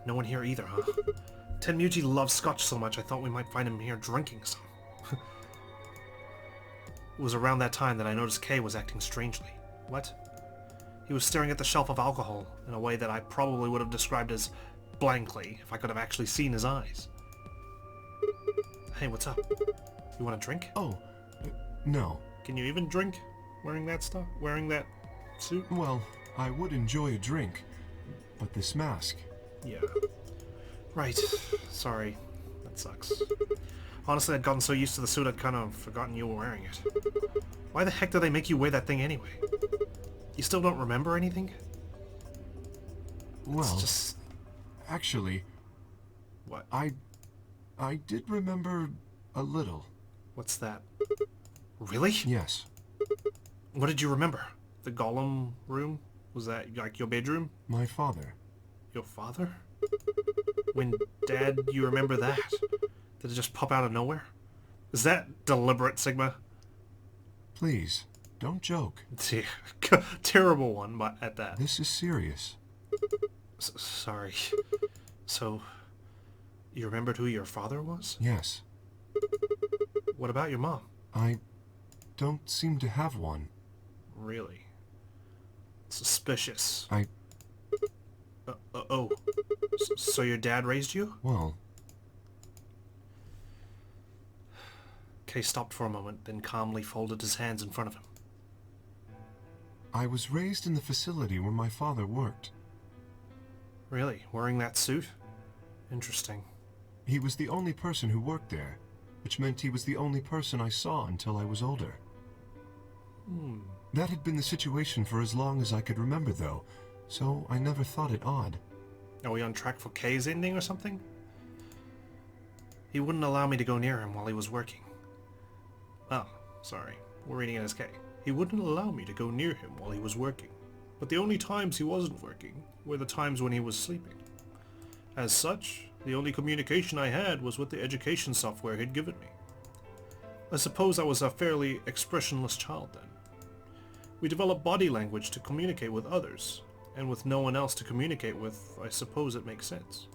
No one here either, huh? Tenmuji loves scotch so much I thought we might find him here drinking some. It was around that time that I noticed Kay was acting strangely. What? He was staring at the shelf of alcohol in a way that I probably would have described as blankly if I could have actually seen his eyes. Hey, what's up? You want a drink? Oh, no. Can you even drink wearing that stuff? Wearing that suit? Well, I would enjoy a drink, but this mask... Yeah. Right. Sorry. That sucks. Honestly, I'd gotten so used to the suit I'd kind of forgotten you were wearing it. Why the heck do they make you wear that thing anyway? You still don't remember anything? Well, it's just... actually... What? I did remember a little. What's that? Really? Yes. What did you remember? The golem room? Was that like your bedroom? My father. Your father? When Dad, you remember that? Did it just pop out of nowhere? Is that deliberate, Sigma? Please, don't joke. Terrible one, but at that. This is serious. Sorry. So, you remembered who your father was? Yes. What about your mom? I don't seem to have one. Really? Suspicious. Oh. So your dad raised you? Well... Kay stopped for a moment, then calmly folded his hands in front of him. I was raised in the facility where my father worked. Really? Wearing that suit? Interesting. He was the only person who worked there, which meant he was the only person I saw until I was older. That had been the situation for as long as I could remember, though, so I never thought it odd. Are we on track for Kay's ending or something? He wouldn't allow me to go near him while he was working. Oh, sorry. We're reading it as K. He wouldn't allow me to go near him while he was working. But the only times he wasn't working were the times when he was sleeping. As such, the only communication I had was with the education software he'd given me. I suppose I was a fairly expressionless child then. We developed body language to communicate with others, and with no one else to communicate with, I suppose it makes sense.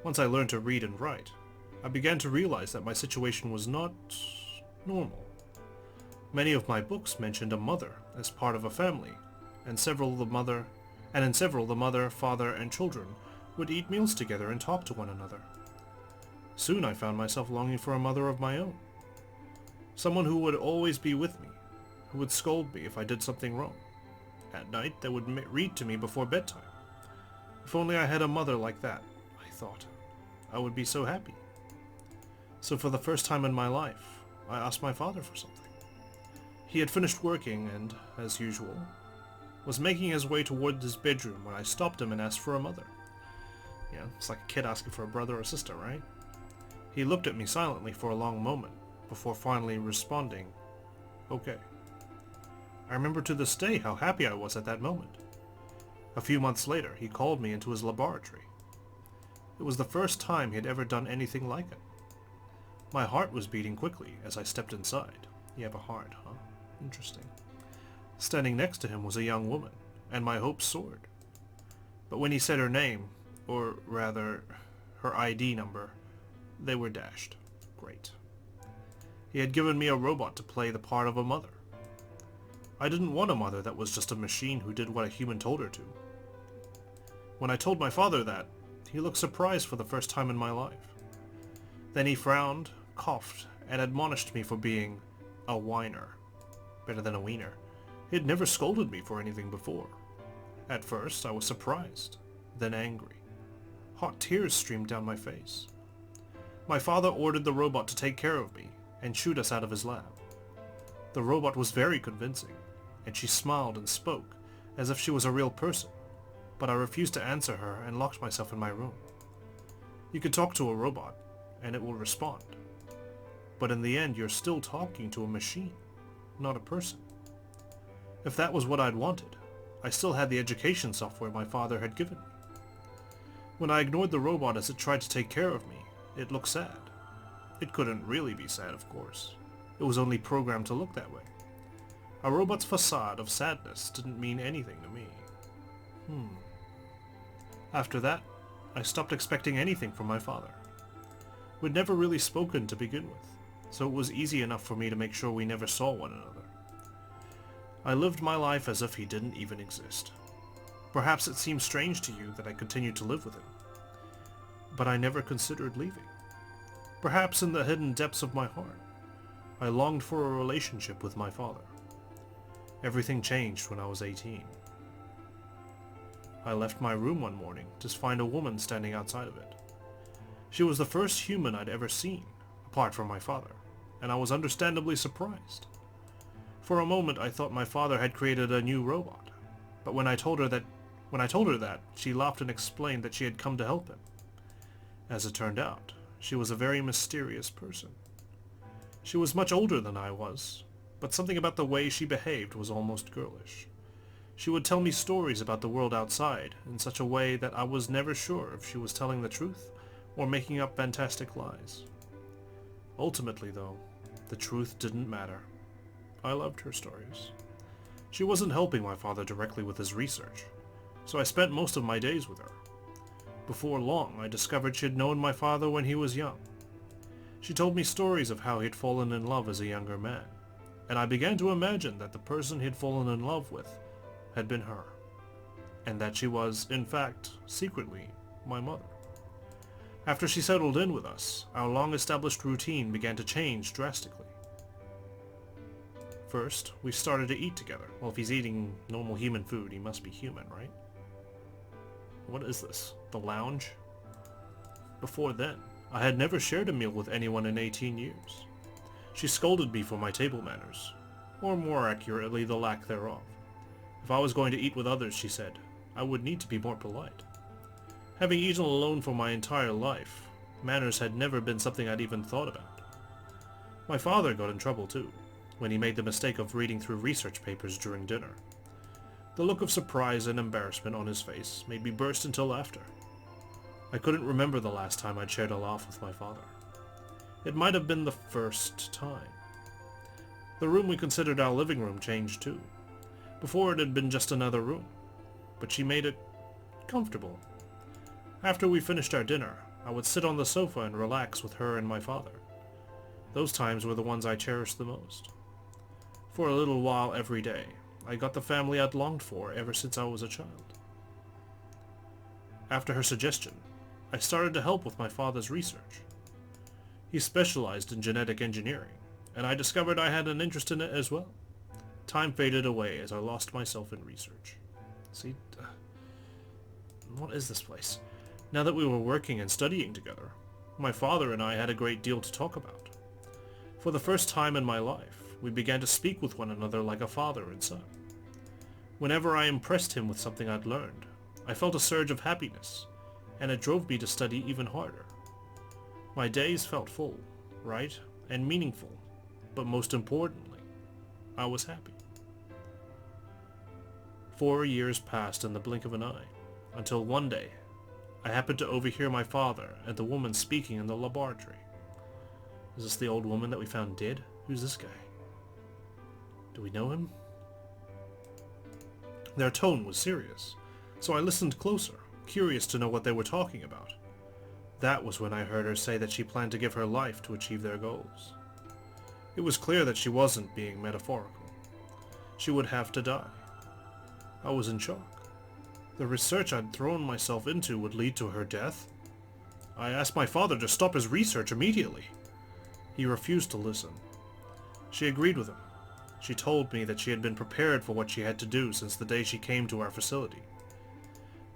Once I learned to read and write, I began to realize that my situation was not normal. Many of my books mentioned a mother as part of a family, and in several the mother, father, and children would eat meals together and talk to one another. Soon I found myself longing for a mother of my own. Someone who would always be with me, who would scold me if I did something wrong. At night, they would read to me before bedtime. If only I had a mother like that, I thought. I would be so happy. So for the first time in my life, I asked my father for something. He had finished working and, as usual, was making his way toward his bedroom when I stopped him and asked for a mother. Yeah, it's like a kid asking for a brother or sister, right? He looked at me silently for a long moment, before finally responding, "Okay." I remember to this day how happy I was at that moment. A few months later, he called me into his laboratory. It was the first time he had ever done anything like it. My heart was beating quickly as I stepped inside. You have a heart, huh? Interesting. Standing next to him was a young woman, and my hopes soared. But when he said her name, or rather, her ID number, they were dashed. Great. He had given me a robot to play the part of a mother. I didn't want a mother that was just a machine who did what a human told her to. When I told my father that, he looked surprised for the first time in my life. Then he frowned, coughed, and admonished me for being a whiner. Better than a wiener. He had never scolded me for anything before. At first, I was surprised, then angry. Hot tears streamed down my face. My father ordered the robot to take care of me and shoot us out of his lab. The robot was very convincing, and she smiled and spoke as if she was a real person, but I refused to answer her and locked myself in my room. You can talk to a robot, and it will respond. But in the end, you're still talking to a machine, not a person. If that was what I'd wanted, I still had the education software my father had given me. When I ignored the robot as it tried to take care of me, it looked sad. It couldn't really be sad, of course. It was only programmed to look that way. A robot's facade of sadness didn't mean anything to me. After that, I stopped expecting anything from my father. We'd never really spoken to begin with, so it was easy enough for me to make sure we never saw one another. I lived my life as if he didn't even exist. Perhaps it seems strange to you that I continued to live with him, but I never considered leaving. Perhaps in the hidden depths of my heart, I longed for a relationship with my father. Everything changed when I was 18. I left my room one morning to find a woman standing outside of it. She was the first human I'd ever seen, apart from my father, and I was understandably surprised. For a moment I thought my father had created a new robot, but when I told her that, she laughed and explained that she had come to help him. As it turned out, she was a very mysterious person. She was much older than I was, but something about the way she behaved was almost girlish. She would tell me stories about the world outside in such a way that I was never sure if she was telling the truth or making up fantastic lies. Ultimately, though, the truth didn't matter. I loved her stories. She wasn't helping my father directly with his research, so I spent most of my days with her. Before long, I discovered she had known my father when he was young. She told me stories of how he'd fallen in love as a younger man, and I began to imagine that the person he'd fallen in love with had been her, and that she was, in fact, secretly, my mother. After she settled in with us, our long-established routine began to change drastically. First, we started to eat together. Well, if he's eating normal human food, he must be human, right? What is this? The lounge? Before then, I had never shared a meal with anyone in 18 years. She scolded me for my table manners, or more accurately, the lack thereof. If I was going to eat with others, she said, I would need to be more polite. Having eaten alone for my entire life, manners had never been something I'd even thought about. My father got in trouble too, when he made the mistake of reading through research papers during dinner. The look of surprise and embarrassment on his face made me burst into laughter. I couldn't remember the last time I'd shared a laugh with my father. It might have been the first time. The room we considered our living room changed too. Before it had been just another room, but she made it comfortable. After we finished our dinner, I would sit on the sofa and relax with her and my father. Those times were the ones I cherished the most. For a little while every day, I got the family I'd longed for ever since I was a child. After her suggestion, I started to help with my father's research. He specialized in genetic engineering, and I discovered I had an interest in it as well. Time faded away as I lost myself in research. See, what is this place? Now that we were working and studying together, my father and I had a great deal to talk about. For the first time in my life, we began to speak with one another like a father and son. Whenever I impressed him with something I'd learned, I felt a surge of happiness, and it drove me to study even harder. My days felt full, right, and meaningful, but most importantly, I was happy. 4 years passed in the blink of an eye, until one day, I happened to overhear my father and the woman speaking in the laboratory. Is this the old woman that we found dead? Who's this guy? Do we know him? Their tone was serious, so I listened closer, curious to know what they were talking about. That was when I heard her say that she planned to give her life to achieve their goals. It was clear that she wasn't being metaphorical. She would have to die. I was in shock. The research I'd thrown myself into would lead to her death. I asked my father to stop his research immediately. He refused to listen. She agreed with him. She told me that she had been prepared for what she had to do since the day she came to our facility.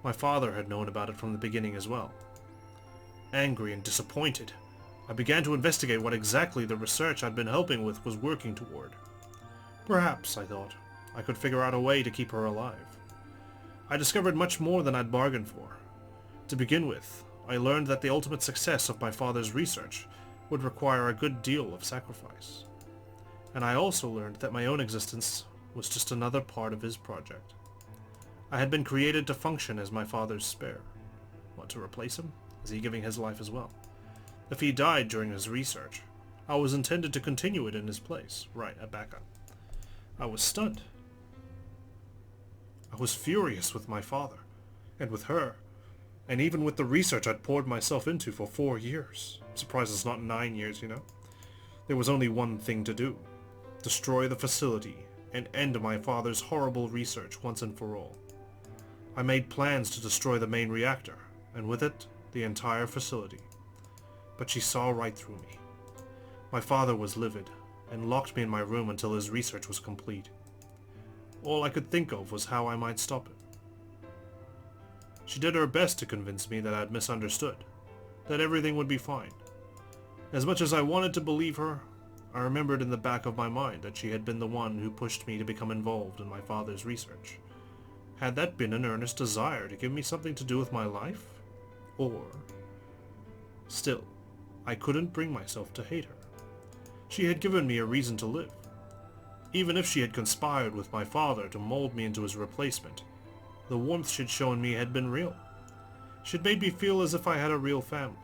My father had known about it from the beginning as well. Angry and disappointed, I began to investigate what exactly the research I'd been helping with was working toward. Perhaps, I thought, I could figure out a way to keep her alive. I discovered much more than I'd bargained for. To begin with, I learned that the ultimate success of my father's research would require a good deal of sacrifice. And I also learned that my own existence was just another part of his project. I had been created to function as my father's spare. What, to replace him? Is he giving his life as well? If he died during his research, I was intended to continue it in his place. Right, a backup. I was stunned. I was furious with my father, and with her. And even with the research I'd poured myself into for 4 years, I'm surprised it's not 9 years, you know? There was only one thing to do. Destroy the facility and end my father's horrible research once and for all. I made plans to destroy the main reactor, and with it, the entire facility. But she saw right through me. My father was livid, and locked me in my room until his research was complete. All I could think of was how I might stop it. She did her best to convince me that I'd misunderstood, that everything would be fine. As much as I wanted to believe her, I remembered in the back of my mind that she had been the one who pushed me to become involved in my father's research. Had that been an earnest desire to give me something to do with my life? Or... Still, I couldn't bring myself to hate her. She had given me a reason to live. Even if she had conspired with my father to mold me into his replacement, the warmth she'd shown me had been real. She'd made me feel as if I had a real family,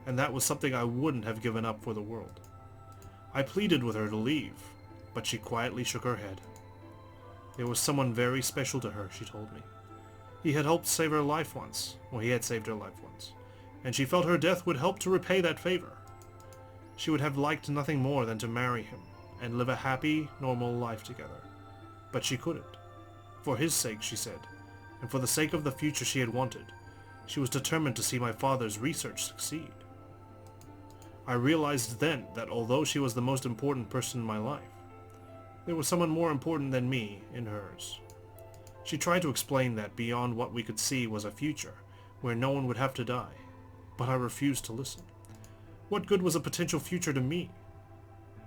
and that was something I wouldn't have given up for the world. I pleaded with her to leave, but she quietly shook her head. There was someone very special to her, she told me. He had helped save her life once, or he had saved her life once, and she felt her death would help to repay that favor. She would have liked nothing more than to marry him, and live a happy, normal life together. But she couldn't. For his sake, she said, and for the sake of the future she had wanted, she was determined to see my father's research succeed. I realized then that although she was the most important person in my life, there was someone more important than me in hers. She tried to explain that beyond what we could see was a future where no one would have to die, but I refused to listen. What good was a potential future to me?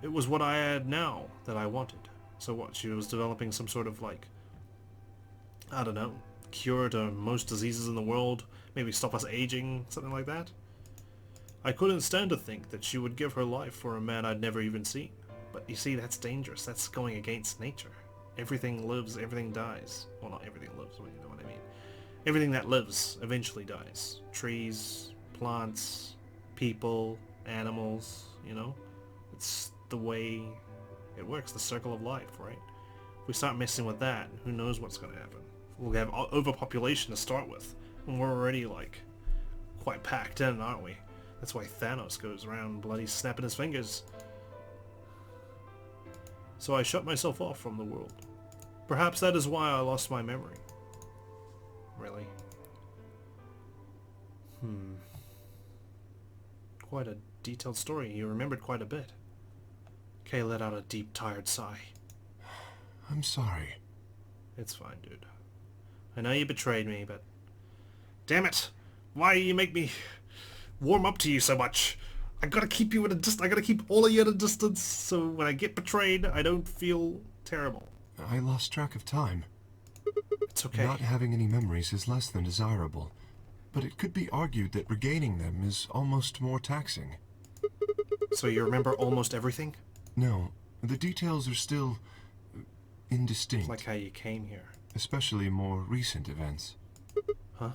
It was what I had now that I wanted. So what, she was developing some sort of like, I don't know, cure to most diseases in the world, maybe stop us aging, something like that? I couldn't stand to think that she would give her life for a man I'd never even seen. But you see, that's dangerous. That's going against nature. Everything lives, everything dies. Well, not everything lives, but you know what I mean. Everything that lives eventually dies. Trees, plants, people, animals, you know? It's the way it works, the circle of life, right? If we start messing with that, who knows what's going to happen. We'll have overpopulation to start with, and we're already, like, quite packed in, aren't we? That's why Thanos goes around bloody snapping his fingers. So I shut myself off from the world. Perhaps that is why I lost my memory. Really? Quite a detailed story. You remembered quite a bit. Kay let out a deep, tired sigh. I'm sorry. It's fine, dude. I know you betrayed me, but... Damn it! Why do you make me warm up to you so much? I gotta keep you at a distance. I gotta keep all of you at a distance, so when I get betrayed, I don't feel terrible. I lost track of time. It's okay. Not having any memories is less than desirable, but it could be argued that regaining them is almost more taxing. So you remember almost everything? No, the details are still indistinct. Like how you came here. Especially more recent events. Huh?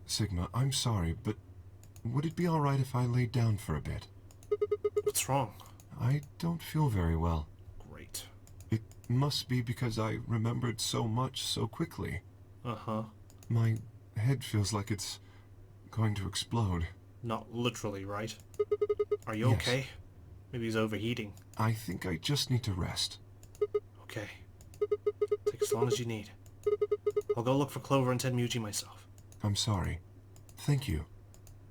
Sigma, I'm sorry, but would it be alright if I laid down for a bit? What's wrong? I don't feel very well. Great. It must be because I remembered so much so quickly. Uh-huh. My head feels like it's going to explode. Not literally, right? Are you Yes. okay? Maybe he's overheating. I think I just need to rest. Okay. Take as long as you need. I'll go look for Clover and Tenmuji myself. I'm sorry. Thank you.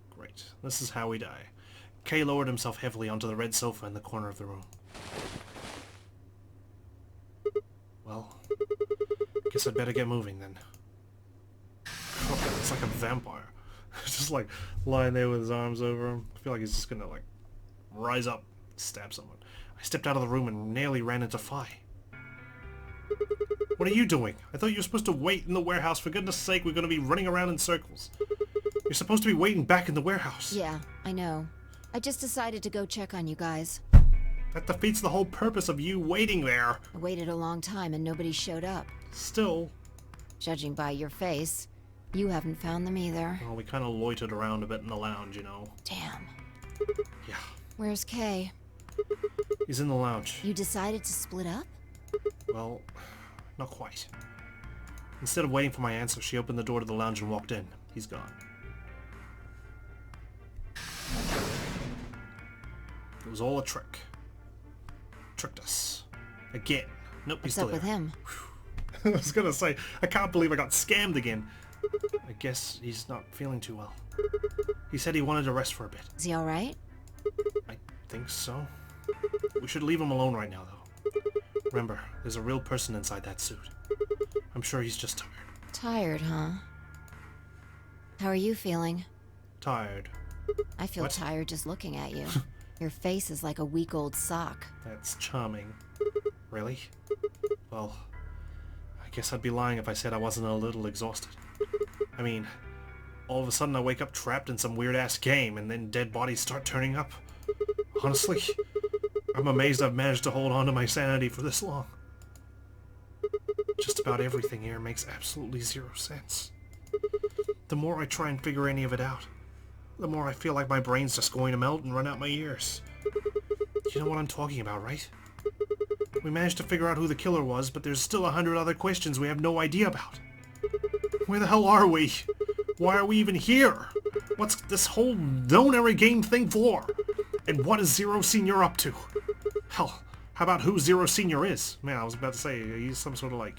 Great. This is how we die. Kay lowered himself heavily onto the red sofa in the corner of the room. Well, guess I'd better get moving then. Oh, it's like a vampire. Just like lying there with his arms over him. I feel like he's just gonna like rise up, stab someone. I stepped out of the room and nearly ran into Phi. What are you doing? I thought you were supposed to wait in the warehouse. For goodness sake, we're gonna be running around in circles. You're supposed to be waiting back in the warehouse. Yeah, I know. I just decided to go check on you guys. That defeats the whole purpose of you waiting there. I waited a long time and nobody showed up. Still. Judging by your face, you haven't found them either. Well, we kind of loitered around a bit in the lounge, you know. Damn. Yeah. Where's Kay? He's in the lounge. You decided to split up? Well, not quite. Instead of waiting for my answer, she opened the door to the lounge and walked in. He's gone. It was all a trick. Tricked us. Again. Nope, he's still there. What's up with him? I was gonna say, I can't believe I got scammed again. I guess he's not feeling too well. He said he wanted to rest for a bit. Is he alright? I think so. We should leave him alone right now, though. Remember, there's a real person inside that suit. I'm sure he's just tired. Tired, huh? How are you feeling? Tired. I feel What? tired just looking at you. Your face is like a week-old sock. That's charming. Really? Well, I guess I'd be lying if I said I wasn't a little exhausted. I mean, all of a sudden I wake up trapped in some weird-ass game, and then dead bodies start turning up. Honestly, I'm amazed I've managed to hold on to my sanity for this long. Just about everything here makes absolutely zero sense. The more I try and figure any of it out, the more I feel like my brain's just going to melt and run out my ears. You know what I'm talking about, right? We managed to figure out who the killer was, but there's still 100 other questions we have no idea about. Where the hell are we? Why are we even here? What's this whole Nonary Game thing for? And what is Zero Senior up to? Hell, how about who Zero Senior is? Man, I was about to say, he's some sort of like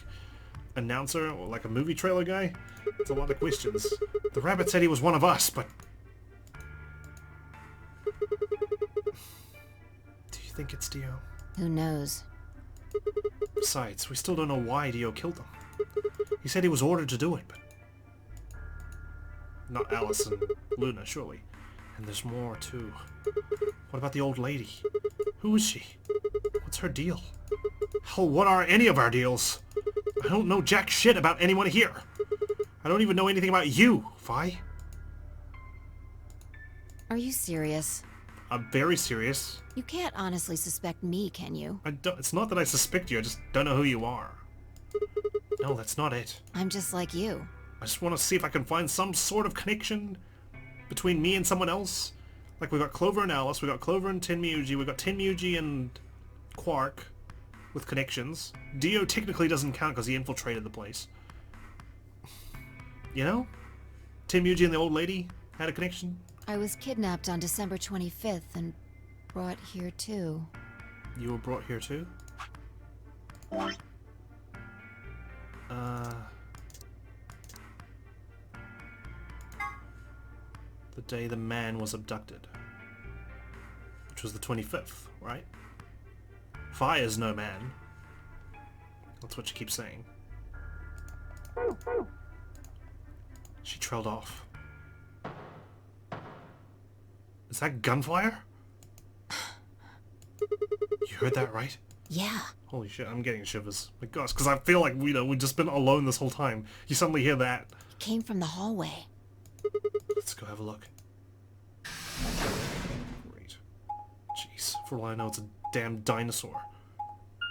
announcer or like a movie trailer guy? It's a lot of questions. The rabbit said he was one of us, but... Do you think it's Dio? Who knows? Besides, we still don't know why Dio killed him. He said he was ordered to do it, but... Not Alice and Luna, surely. And there's more, too. What about the old lady? Who is she? What's her deal? Hell, what are any of our deals? I don't know jack shit about anyone here. I don't even know anything about you, Vi. Are you serious? I'm very serious. You can't honestly suspect me, can you? It's not that I suspect you, I just don't know who you are. No, that's not it. I'm just like you. I just want to see if I can find some sort of connection between me and someone else. Like, we got Clover and Alice, we got Clover and Tenmyuji, we got Tenmyuji and Quark with connections. Dio technically doesn't count because he infiltrated the place. You know? Tenmyuji and the old lady had a connection. I was kidnapped on December 25th and brought here too. You were brought here too? The day the man was abducted. Which was the 25th, right? Fire's no man. That's what she keeps saying. She trailed off. Is that gunfire? You heard that right? Yeah. Holy shit, I'm getting shivers. My gosh, because I feel like, we've just been alone this whole time. You suddenly hear that. It came from the hallway. Let's go have a look. Great. Jeez, for all I know, it's a damn dinosaur.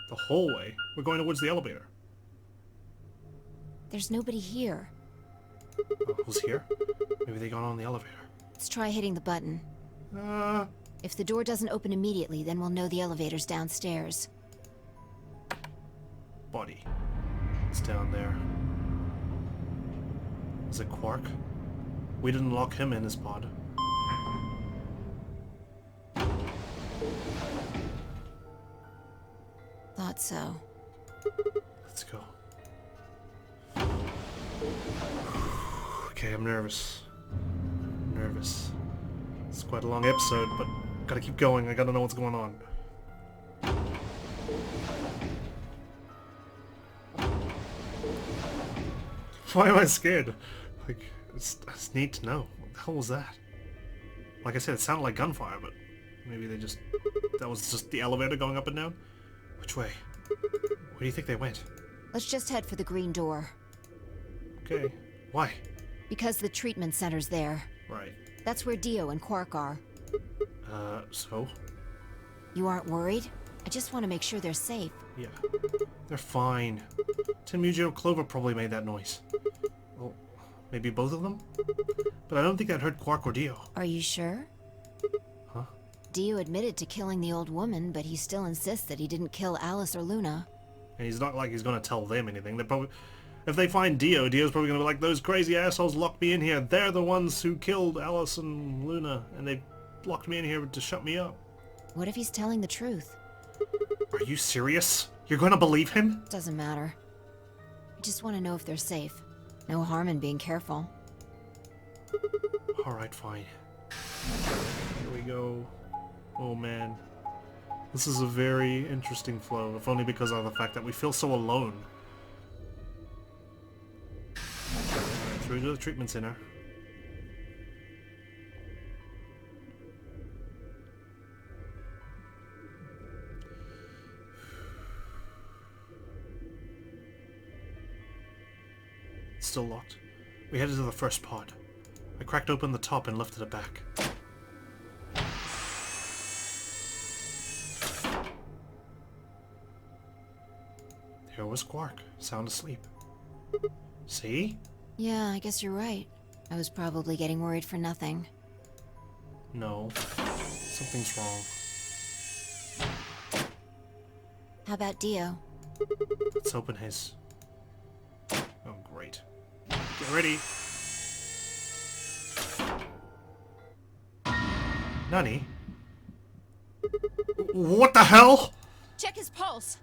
The hallway? We're going towards the elevator. There's nobody here. Oh, who's here? Maybe they got on the elevator. Let's try hitting the button. Uh... If the door doesn't open immediately, then we'll know the elevator's downstairs. Body. It's down there. Is it Quark? We didn't lock him in his pod. Thought so. Let's go. Okay, I'm nervous. Nervous. It's quite a long episode, but gotta keep going. I gotta know what's going on. Why am I scared? Like, I just need to know. What the hell was that? Like I said, it sounded like gunfire, but maybe that was just the elevator going up and down? Which way? Where do you think they went? Let's just head for the green door. Okay. Why? Because the treatment center's there. Right. That's where Dio and Quark are. So? You aren't worried? I just want to make sure they're safe. Yeah. They're fine. Tenmyuji or Clover probably made that noise. Well, maybe both of them? But I don't think that hurt Quark or Dio. Are you sure? Huh? Dio admitted to killing the old woman, but he still insists that he didn't kill Alice or Luna. And he's not like he's gonna tell them anything. They probably... If they find Dio's probably gonna be like, those crazy assholes locked me in here. They're the ones who killed Alice and Luna, and they locked me in here to shut me up. What if he's telling the truth? Are you serious? You're gonna believe him? Doesn't matter. I just want to know if they're safe. No harm in being careful. Alright, fine. Here we go. Oh man. This is a very interesting flow, if only because of the fact that we feel so alone. Alright, through to the treatment center. It's still locked. We headed to the first pod. I cracked open the top and lifted it back. There was Quark, sound asleep. See? Yeah, I guess you're right. I was probably getting worried for nothing. No. Something's wrong. How about Dio? Let's open his. Oh, great. Get ready. Nani? What the hell? Check his pulse!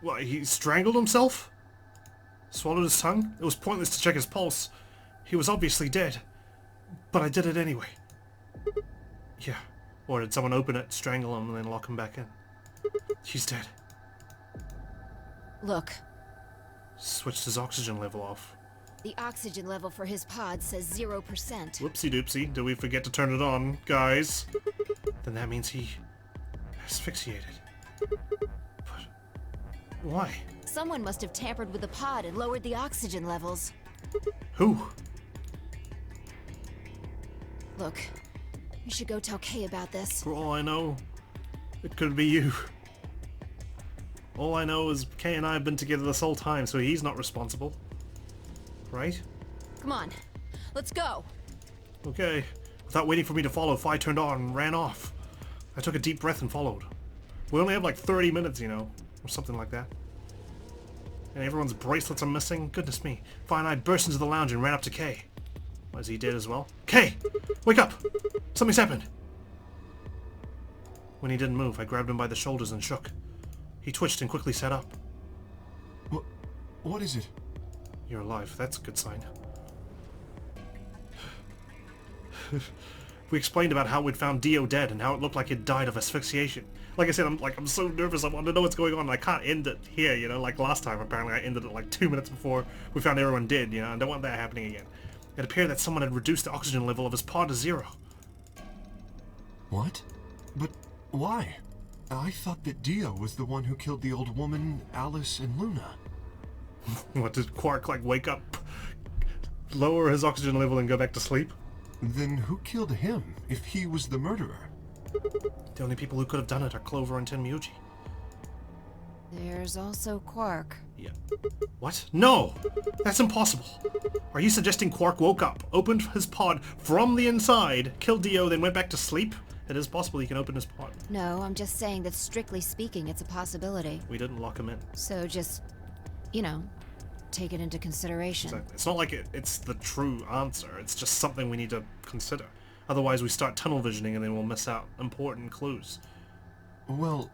What, he strangled himself? Swallowed his tongue? It was pointless to check his pulse. He was obviously dead. But I did it anyway. Yeah. Or did someone open it, strangle him, and then lock him back in? He's dead. Look, Switched his oxygen level off. the oxygen level for his pod says 0%. Whoopsie doopsie. Did we forget to turn it on, guys? Then that means he asphyxiated. But why? Someone must have tampered with the pod and lowered the oxygen levels. Who? Look, you should go tell Kay about this. For all I know, it could be you. All I know is Kay and I have been together this whole time, so he's not responsible. Right? Come on, let's go. Okay. Without waiting for me to follow, Phi turned on and ran off. I took a deep breath and followed. We only have like 30 minutes, you know, or something like that. And everyone's bracelets are missing. Goodness me. Phi and I burst into the lounge and ran up to Kay. Was he dead as well? Kay! Wake up! Something's happened! When he didn't move, I grabbed him by the shoulders and shook. He twitched and quickly sat up. What is it? You're alive. That's a good sign. We explained about how we'd found Dio dead and how it looked like he'd died of asphyxiation. Like I said, I'm so nervous. I want to know what's going on. I can't end it here, you know, like last time. Apparently I ended it like 2 minutes before we found everyone dead, you know. I don't want that happening again. It appeared that someone had reduced the oxygen level of his pod to 0. What? But why? I thought that Dio was the one who killed the old woman, Alice, and Luna. What, did Quark like wake up, lower his oxygen level and go back to sleep? Then who killed him, if he was the murderer? The only people who could have done it are Clover and Tenmyuji. There's also Quark. Yeah. What? No! That's impossible. Are you suggesting Quark woke up, opened his pod from the inside, killed Dio, then went back to sleep? It is possible he can open his pod. No, I'm just saying that strictly speaking, it's a possibility. We didn't lock him in. So just, you know, take it into consideration. Exactly. It's not like it's the true answer. It's just something we need to consider. Otherwise we start tunnel visioning and then we'll miss out important clues. Well,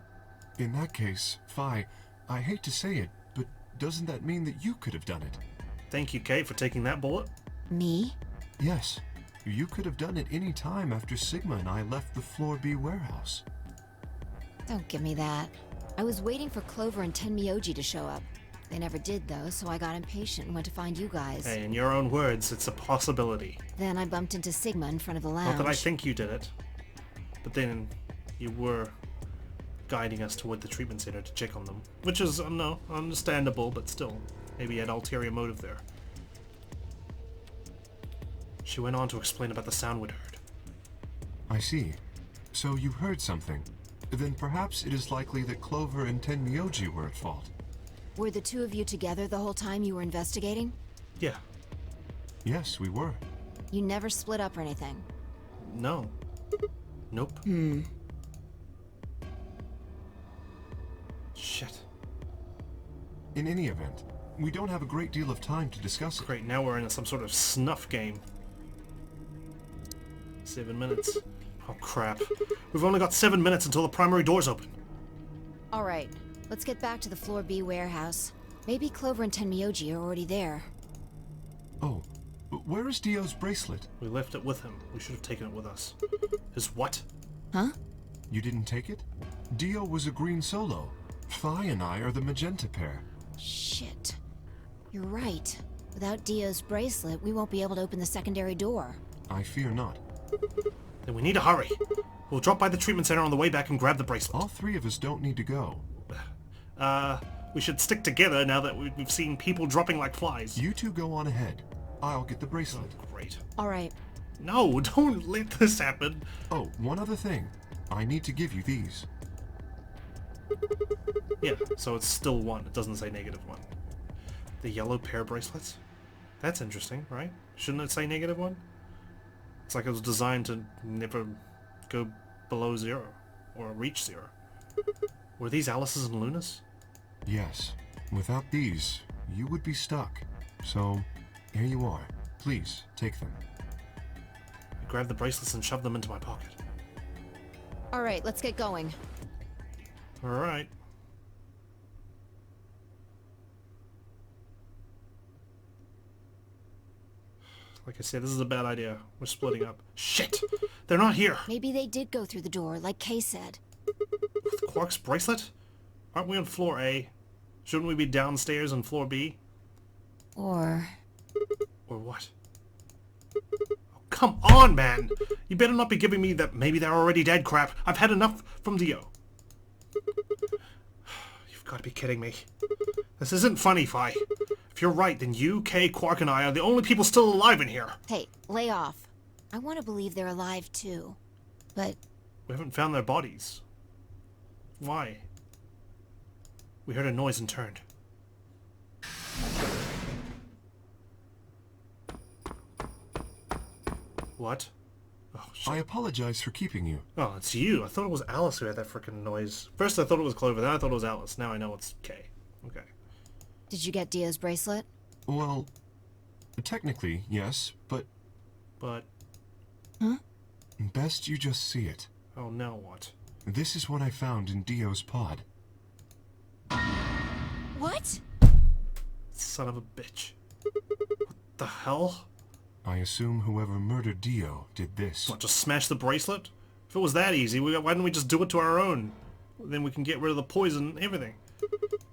in that case, Phi, I hate to say it, but doesn't that mean that you could have done it? Thank you, Kate, for taking that bullet. Me? Yes. You could have done it any time after Sigma and I left the Floor B warehouse. Don't give me that. I was waiting for Clover and Tenmyuji to show up. They never did, though, so I got impatient and went to find you guys. Hey, in your own words, it's a possibility. Then I bumped into Sigma in front of the lounge. Not that I think you did it, but then you were guiding us toward the treatment center to check on them. Which is, no, understandable, but still, maybe you had ulterior motive there. She went on to explain about the sound we'd heard. I see. So you heard something. Then perhaps it is likely that Clover and Tenmyuji were at fault. Were the two of you together the whole time you were investigating? Yeah. Yes, we were. You never split up or anything? No. Nope. Hmm. Shit. In any event, we don't have a great deal of time to discuss it. Great, now we're in some sort of snuff game. 7 minutes. Oh crap. We've only got 7 minutes until the primary door's open. Alright, let's get back to the Floor B warehouse. Maybe Clover and Tenmyoji are already there. Oh, where is Dio's bracelet? We left it with him. We should have taken it with us. His what? Huh? You didn't take it? Dio was a green solo. Phi and I are the magenta pair. Shit. You're right. Without Dio's bracelet, we won't be able to open the secondary door. I fear not. Then we need to hurry. We'll drop by the treatment center on the way back and grab the bracelet. All three of us don't need to go. We should stick together now that we've seen people dropping like flies. You two go on ahead. I'll get the bracelet. Great. Alright. No, don't let this happen. Oh, one other thing. I need to give you these. Yeah, so it's still 1. It doesn't say -1. The yellow pair bracelets? That's interesting, right? Shouldn't it say -1? It's like it was designed to never go below 0 or reach 0. Were these Alice's and Luna's? Yes. Without these, you would be stuck. So, here you are. Please, take them. I grabbed the bracelets and shoved them into my pocket. Alright, let's get going. Alright. Like I said, this is a bad idea. We're splitting up. Shit! They're not here! Maybe they did go through the door, like Kay said. With Quark's bracelet? Aren't we on floor A? Shouldn't we be downstairs on floor B? Or what? Oh, come on, man! You better not be giving me that maybe they're already dead crap. I've had enough from Dio. You've got to be kidding me. This isn't funny, Phi. If you're right, then you, Kay, Quark, and I are the only people still alive in here. Hey, lay off. I want to believe they're alive too. But We haven't found their bodies. Why? We heard a noise and turned. What? Oh, shit. I apologize for keeping you. Oh, it's you. I thought it was Alice who had that frickin' noise. First I thought it was Clover, then I thought it was Alice. Now I know it's Kay. Okay. did you get Dio's bracelet? Well, technically, yes, but But... Huh? best you just see it. oh, now what? This is what I found in Dio's pod. What? Son of a bitch. What the hell? I assume whoever murdered Dio did this. What, just smash the bracelet? If it was that easy, why didn't we just do it to our own? Then we can get rid of the poison and everything.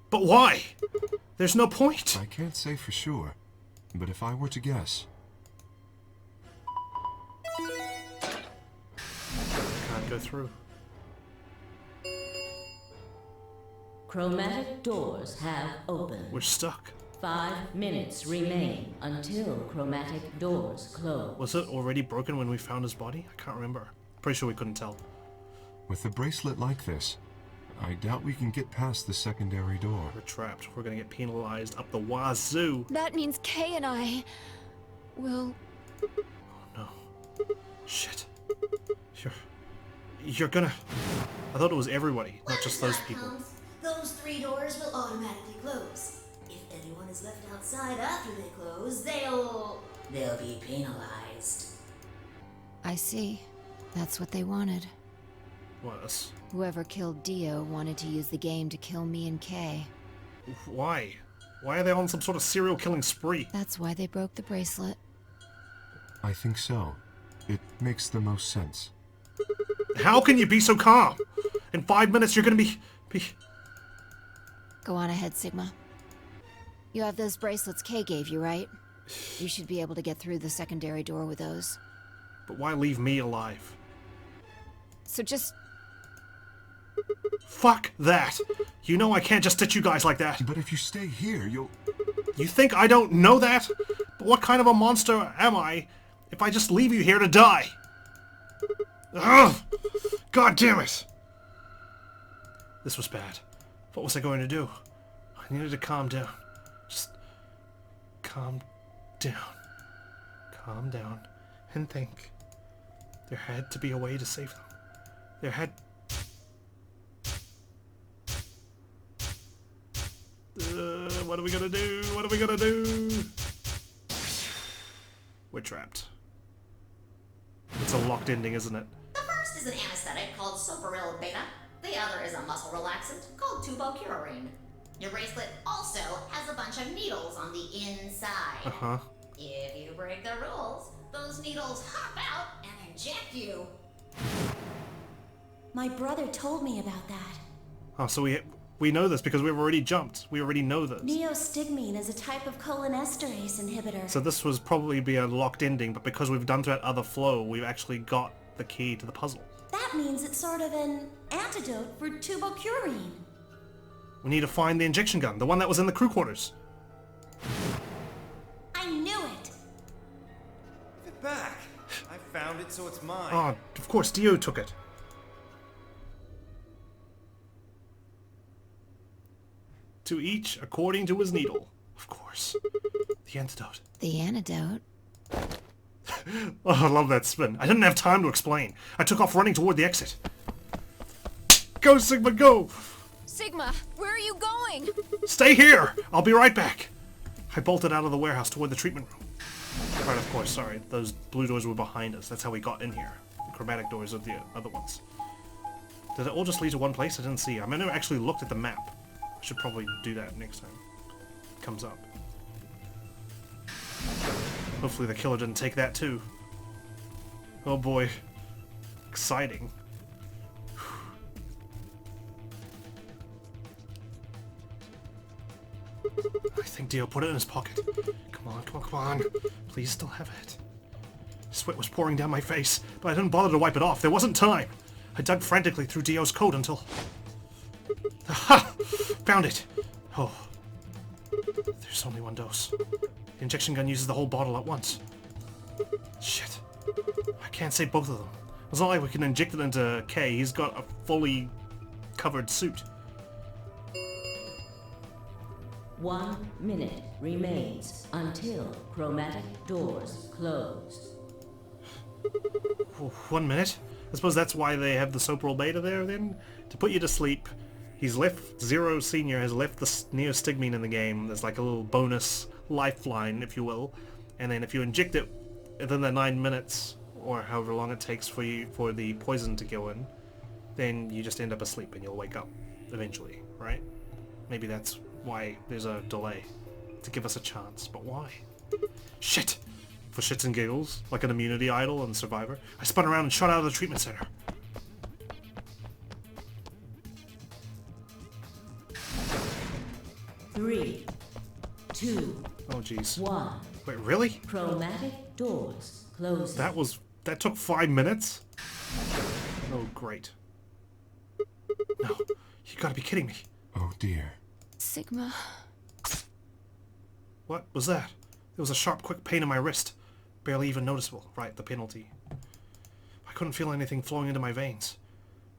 But why? There's no point. I can't say for sure, but if I were to guess... Can't go through. Chromatic doors have opened. We're stuck. 5 minutes remain until chromatic doors close. Was it already broken when we found his body? I can't remember. Pretty sure we couldn't tell. With a bracelet like this, I doubt we can get past the secondary door. We're trapped. We're gonna get penalized up the wazoo. That means Kay and I will... Oh no. Shit. You're gonna... I thought it was everybody, not just those people. Those 3 doors will automatically close. If anyone is left outside after they close, they'll be penalized. I see. That's what they wanted. What, us? Whoever killed Dio wanted to use the game to kill me and Kay. Why? Why are they on some sort of serial killing spree? That's why they broke the bracelet. I think so. It makes the most sense. How can you be so calm? In 5 minutes you're gonna be... Go on ahead, Sigma. You have those bracelets Kay gave you, right? You should be able to get through the secondary door with those. But why leave me alive? So just... Fuck that! You know I can't just ditch you guys like that. But if you stay here, you'll... You think I don't know that? But what kind of a monster am I if I just leave you here to die? Ugh! God damn it! This was bad. What was I going to do? I needed to calm down. Just... calm down. Calm down. And think. There had to be a way to save them. There had... What are we gonna do? What are we gonna do? We're trapped. It's a locked ending, isn't it? The first is an anesthetic called soporil beta. The other is a muscle relaxant called tubocurarine. Your bracelet also has a bunch of needles on the inside. Uh-huh. If you break the rules, those needles hop out and inject you. My brother told me about that. Oh, so we know this because we've already jumped. We already know this. Neostigmine is a type of cholinesterase inhibitor. So this was probably be a locked ending, but because we've done through that other flow, we've actually got the key to the puzzle. That means it's sort of an antidote for tubocurarine. We need to find the injection gun, the one that was in the crew quarters. I knew it! Give it back. I found it, so it's mine. Oh, of course, Dio took it. To each according to his needle. Of course. The antidote. The antidote? Oh, I love that spin. I didn't have time to explain. I took off running toward the exit. Go, Sigma, go! Sigma, where are you going? Stay here! I'll be right back. I bolted out of the warehouse toward the treatment room. Right, of course, sorry. Those blue doors were behind us. That's how we got in here. The chromatic doors are the other ones. Did it all just lead to one place? I didn't see. I never actually looked at the map. I should probably do that next time it comes up. Hopefully the killer didn't take that too. Oh boy. Exciting. I think Dio put it in his pocket. Come on, come on, come on. Please still have it. Sweat was pouring down my face, but I didn't bother to wipe it off. There wasn't time. I dug frantically through Dio's coat until... Aha! Found it! Oh. There's only one dose. The injection gun uses the whole bottle at once. Shit. I can't save both of them. It's not like we can inject it into K. He's got a fully covered suit. 1 minute remains until chromatic doors close. 1 minute? I suppose that's why they have the soporil beta there then? To put you to sleep. He's left, Zero Senior has left the neostigmine in the game. There's like a little bonus lifeline, if you will. And then if you inject it within the 9 minutes, or however long it takes for the poison to go in, then you just end up asleep and you'll wake up eventually, right? Maybe that's why there's a delay. To give us a chance, but why? Shit! For shits and giggles, like an immunity idol and Survivor, I spun around and shot out of the treatment center. Three, two, Oh jeez. 1. Wait, really? Chromatic doors closing. That took 5 minutes? Oh great. No, you gotta be kidding me. Oh dear. Sigma. What was that? There was a sharp, quick pain in my wrist. Barely even noticeable. Right, the penalty. I couldn't feel anything flowing into my veins.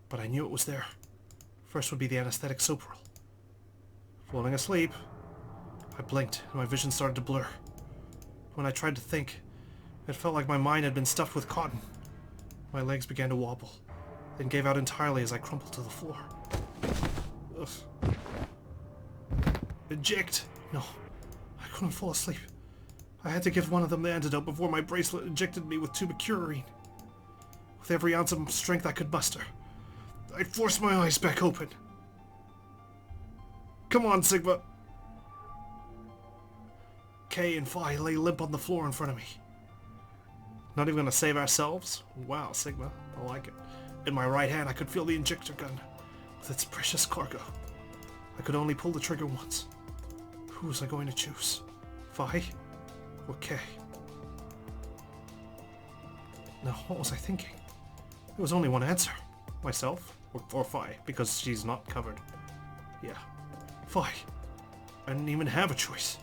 But I knew it was there. First would be the anesthetic soporil. Falling asleep. I blinked, and my vision started to blur. When I tried to think, it felt like my mind had been stuffed with cotton. My legs began to wobble, then gave out entirely as I crumpled to the floor. Ugh. Eject! No, I couldn't fall asleep. I had to give one of them the antidote before my bracelet injected me with tubocurarine. With every ounce of strength I could muster, I forced my eyes back open. Come on, Sigma! K and Phi lay limp on the floor in front of me. Not even gonna save ourselves? Wow, Sigma, I like it. In my right hand I could feel the injector gun with its precious cargo. I could only pull the trigger once. Who was I going to choose? Phi or K? Now, what was I thinking? There was only one answer. Myself or Phi, because she's not covered. Yeah, Phi. I didn't even have a choice.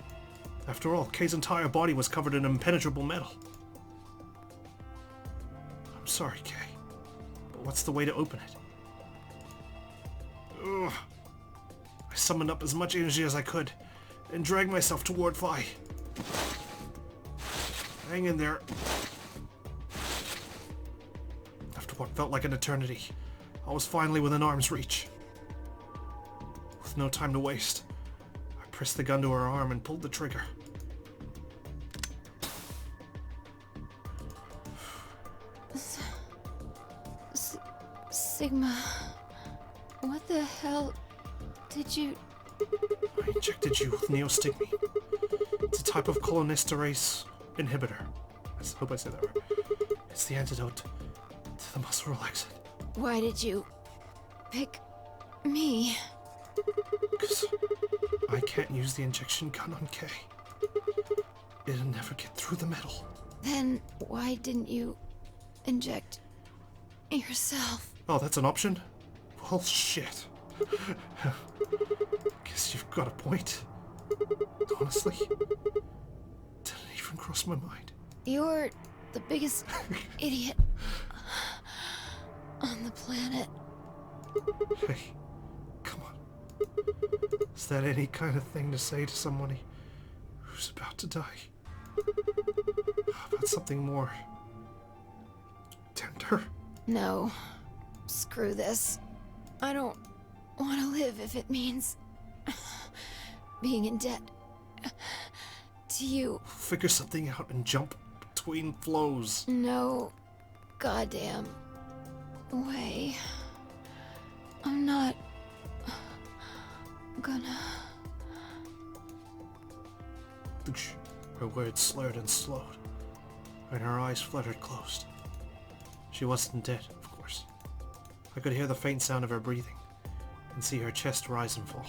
After all, K's entire body was covered in impenetrable metal. I'm sorry, K, but what's the way to open it? Ugh. I summoned up as much energy as I could and dragged myself toward Phi. Hang in there. After what felt like an eternity, I was finally within arm's reach. With no time to waste, I pressed the gun to her arm and pulled the trigger. Sigma... What the hell did you... I injected you with neostigmine. It's a type of cholinesterase inhibitor. I hope I said that right. It's the antidote to the muscle relaxant. Why did you... pick... me? Because I can't use the injection gun on Kay. It'll never get through the metal. Then why didn't you... inject... yourself? Oh, that's an option? Well, shit. Guess you've got a point. Honestly, didn't even cross my mind. You're the biggest idiot on the planet. Hey, come on. Is that any kind of thing to say to someone who's about to die? How about something more tender? No. Screw this. I don't want to live if it means being in debt to you. Figure something out and jump between flows. No goddamn way. I'm not gonna... Her words slurred and slowed, and her eyes fluttered closed. She wasn't dead, of course. I could hear the faint sound of her breathing, and see her chest rise and fall.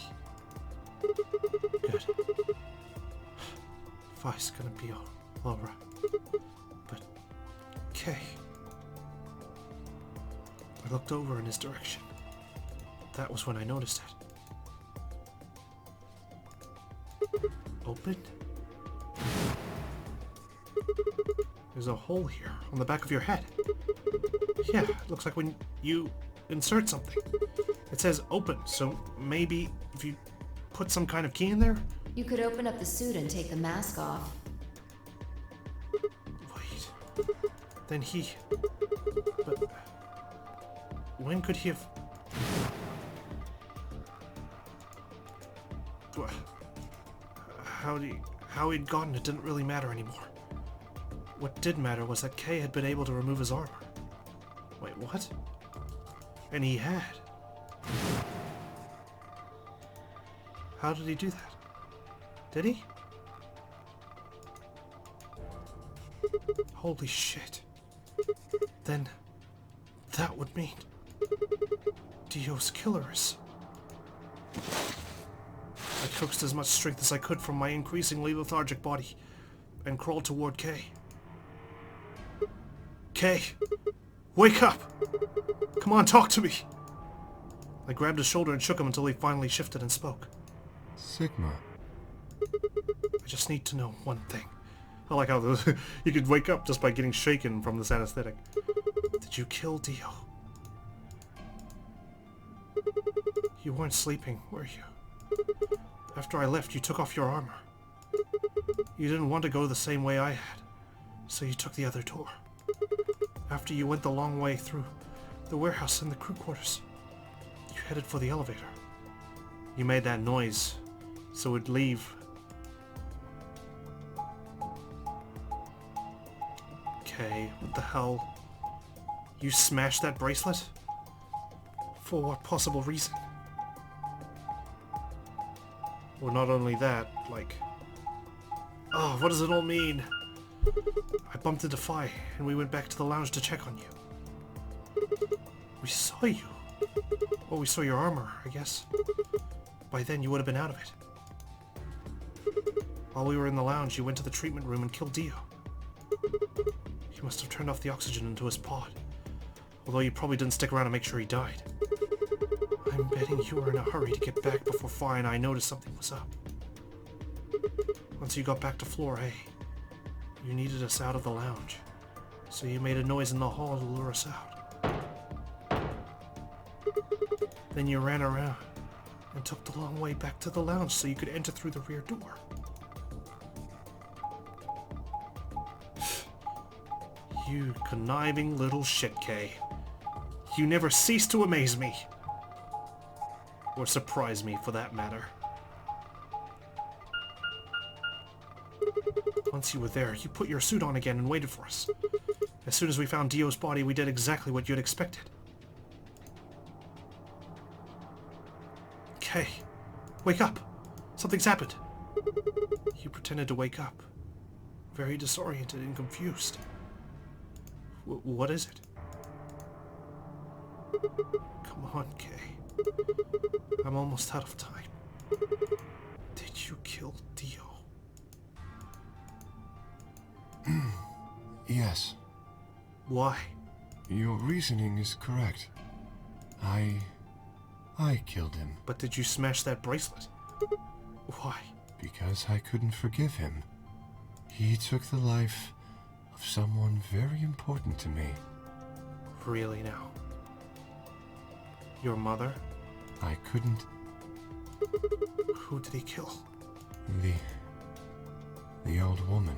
Good. Vi's gonna be all right. But... Kay... I looked over in his direction. That was when I noticed it. Open? There's a hole here, on the back of your head. Yeah, it looks like when you insert something. It says open, so maybe if you put some kind of key in there? You could open up the suit and take the mask off. Wait. Then he... But... When could he have... How he'd gotten it didn't really matter anymore. What did matter was that Kay had been able to remove his armor. Wait, what? And he had. How did he do that? Did he? Holy shit. Then that would mean Dio's killer is... I coaxed as much strength as I could from my increasingly lethargic body and crawled toward Kay. Kay! Wake up! Come on, talk to me! I grabbed his shoulder and shook him until he finally shifted and spoke. Sigma. I just need to know one thing. I like how you could wake up just by getting shaken from this anesthetic. Did you kill Dio? You weren't sleeping, were you? After I left, you took off your armor. You didn't want to go the same way I had, so you took the other door. After you went the long way through the warehouse and the crew quarters, you headed for the elevator. You made that noise, so it'd leave. Okay, what the hell? You smashed that bracelet? For what possible reason? Well, not only that, like... Oh, what does it all mean? I bumped into Phi, and we went back to the lounge to check on you. We saw you. Well, we saw your armor, I guess. By then, you would have been out of it. While we were in the lounge, you went to the treatment room and killed Dio. You must have turned off the oxygen into his pod. Although you probably didn't stick around to make sure he died. I'm betting you were in a hurry to get back before Phi and I noticed something was up. Once you got back to floor A, you needed us out of the lounge, so you made a noise in the hall to lure us out. Then you ran around and took the long way back to the lounge so you could enter through the rear door. You conniving little shit, Kay. You never cease to amaze me. Or surprise me, for that matter. Once you were there, you put your suit on again and waited for us. As soon as we found Dio's body, we did exactly what you'd expected. Kay, wake up! Something's happened! You pretended to wake up. Very disoriented and confused. What is it? Come on, Kay. I'm almost out of time. Did you kill Dio? Yes. Why? Your reasoning is correct. I killed him. But did you smash that bracelet? Why? Because I couldn't forgive him. He took the life of someone very important to me. Really now? Your mother? I couldn't... Who did he kill? The old woman.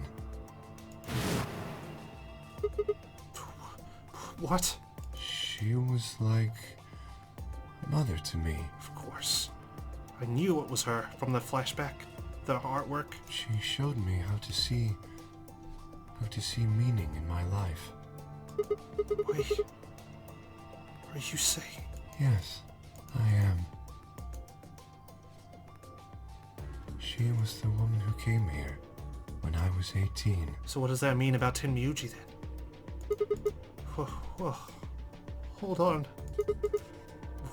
What? She was like mother to me. Of course. I knew it was her from the flashback, the artwork. She showed me how to see meaning in my life. Wait. Are you saying? Yes, I am. She was the woman who came here when I was 18. So what does that mean about Tenmyuji then? Whoa. Hold on.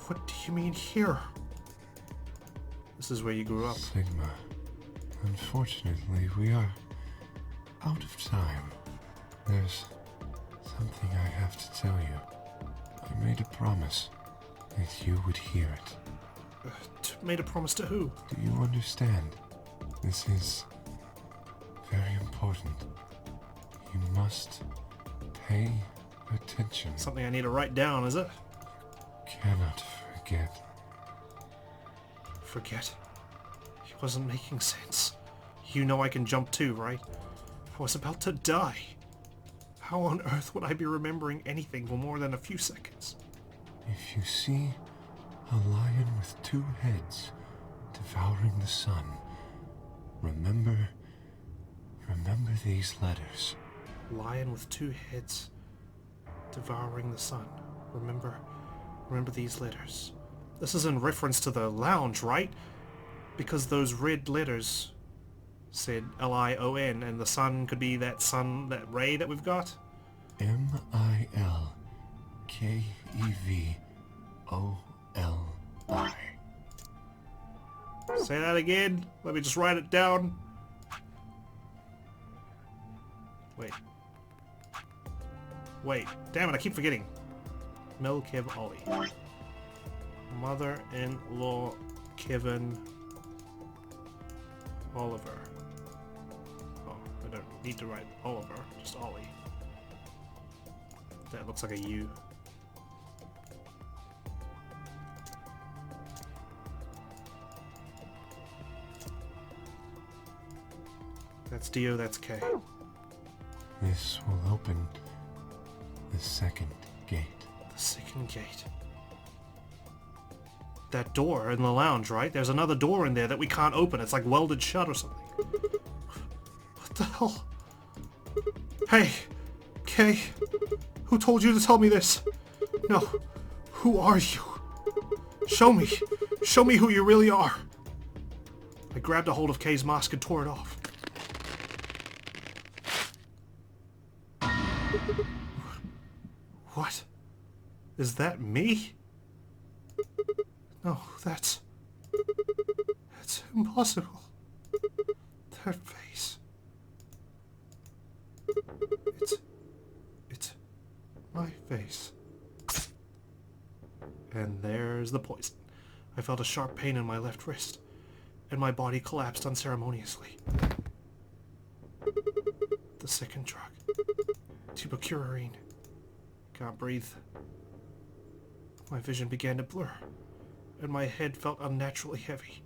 What do you mean here? This is where you grew up. Sigma, unfortunately, we are out of time. There's something I have to tell you. I made a promise that you would hear it. Made a promise to who? Do you understand? This is very important. You must pay attention. Something I need to write down, is it? Cannot forget. Forget? It wasn't making sense. You know I can jump too, right? I was about to die. How on earth would I be remembering anything for more than a few seconds? If you see a lion with two heads devouring the sun, remember these letters. Lion with two heads devouring the sun. Remember these letters. This is in reference to the lounge, right? Because those red letters said L-I-O-N, and the sun could be that sun, that ray that we've got? M-I-L-K-E-V-O-L-I. Say that again. Let me just write it down. Wait. Damn it, I keep forgetting. Melkev Ollie. Mother-in-law Kevin Oliver. Oh, I don't need to write Oliver, just Ollie. That looks like a U. That's Dio, that's K. This will open the second gate. The second gate. That door in the lounge, right? There's another door in there that we can't open. It's like welded shut or something. What the hell? Hey, Kay, who told you to tell me this? No, who are you? Show me who you really are. I grabbed a hold of Kay's mask and tore it off. What? Is that me? No, that's impossible. That face. It's my face. And there's the poison. I felt a sharp pain in my left wrist, and my body collapsed unceremoniously. The second drug. Tubocurarine. Can't breathe. My vision began to blur, and my head felt unnaturally heavy.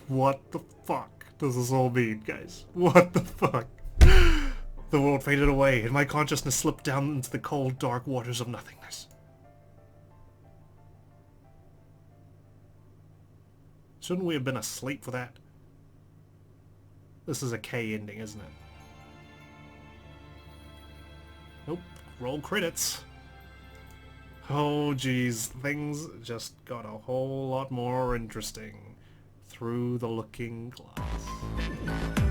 What the fuck does this all mean, guys? What the fuck? The world faded away, and my consciousness slipped down into the cold, dark waters of nothingness. Shouldn't we have been asleep for that? This is a K ending, isn't it? Nope. Roll credits. Oh geez, things just got a whole lot more interesting through the looking glass.